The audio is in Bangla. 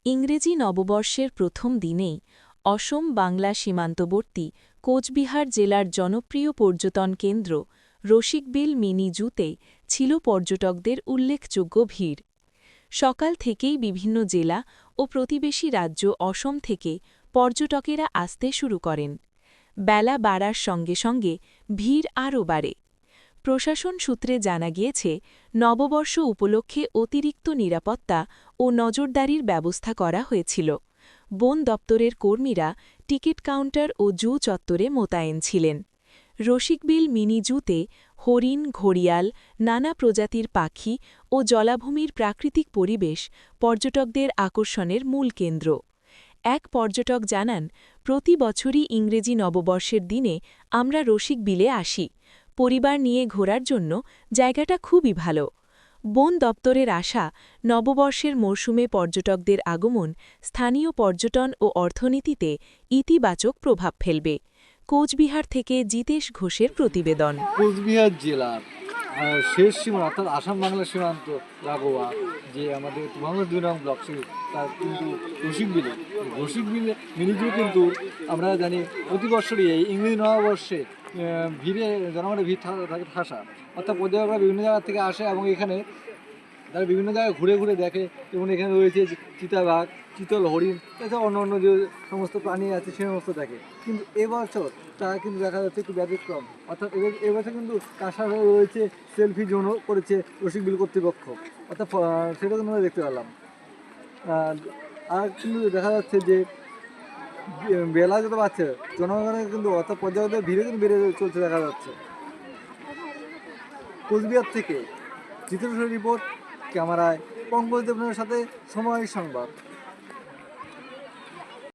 ইংরেজি নববর্ষের প্রথম দিনেই অসম বাংলা সীমান্তবর্তী কোচবিহার জেলার জনপ্রিয় পর্যটন কেন্দ্র রসিকবিল মিনি জুতে ছিল পর্যটকদের উল্লেখযোগ্য ভিড়। সকাল থেকেই বিভিন্ন জেলা ও প্রতিবেশী রাজ্য অসম থেকে পর্যটকেরা আসতে শুরু করেন। বেলা বাড়ার সঙ্গে সঙ্গে ভিড় আরও বাড়ে। প্রশাসন সূত্রে জানা গিয়েছে, নববর্ষ উপলক্ষে অতিরিক্ত নিরাপত্তা ও নজরদারির ব্যবস্থা করা হয়েছিল। বন দপ্তরের কর্মীরা টিকিট কাউন্টার ও জু চত্বরে মোতায়েন ছিলেন। রসিকবিল মিনি জুতে হরিণ, ঘড়িয়াল, নানা প্রজাতির পাখি ও জলাভূমির প্রাকৃতিক পরিবেশ পর্যটকদের আকর্ষণের মূল কেন্দ্র। এক পর্যটক জানান, প্রতি বছরই ইংরেজি নববর্ষের দিনে আমরা রসিকবিলে আসি। পরিবার নিয়ে ঘোরার জন্য জায়গাটা খুবই ভালো। বন দপ্তরের আশা, নববর্ষের মরশুমে পর্যটকদের আগমন স্থানীয় পর্যটন ও অর্থনীতিতে ইতিবাচক প্রভাব ফেলবে। কোচবিহার থেকে জিতেশ ঘোষের প্রতিবেদন। কোচবিহার জেলার শেষ সীমানা অর্থাৎ আসাম বাংলা সীমান্ত লাগোয়া যে আমাদের বাংলা ২ নং ব্লক তার কিন্তু রসিকবিল মিনিজু কিন্তু আমরা জানি প্রতি বছরই এই ইংরেজি নববর্ষে ভিড়ে জনগণের ভিড় থাকে ঠাসা, অর্থাৎ পর্যটকরা বিভিন্ন জায়গা থেকে আসে এবং এখানে তারা বিভিন্ন জায়গায় ঘুরে ঘুরে দেখে। যেমন এখানে রয়েছে চিতাবাঘ, চিতল হরিণ, এছাড়া অন্য অন্য যে সমস্ত প্রাণী আছে সে সমস্ত দেখে। কিন্তু এবছর তারা কিন্তু দেখা যাচ্ছে একটু ব্যতিক্রম, অর্থাৎ এবছর কিন্তু তার সাথে রয়েছে সেলফি জোনও করেছে রসিকবিল কর্তৃপক্ষ, অর্থাৎ সেটা কিন্তু আমরা দেখতে পেলাম। আর কিন্তু দেখা যাচ্ছে যে বেলা যত বাড়ছে জনগণের কিন্তু অর্থাৎ পর্যটকদের ভিড়ে কিন্তু বেড়ে চলছে দেখা যাচ্ছে। কোচবিহার থেকে জিতেশ রিপোর্ট, ক্যামেরায় পঙ্কজ দেবনের সাথে সময় সংবাদ।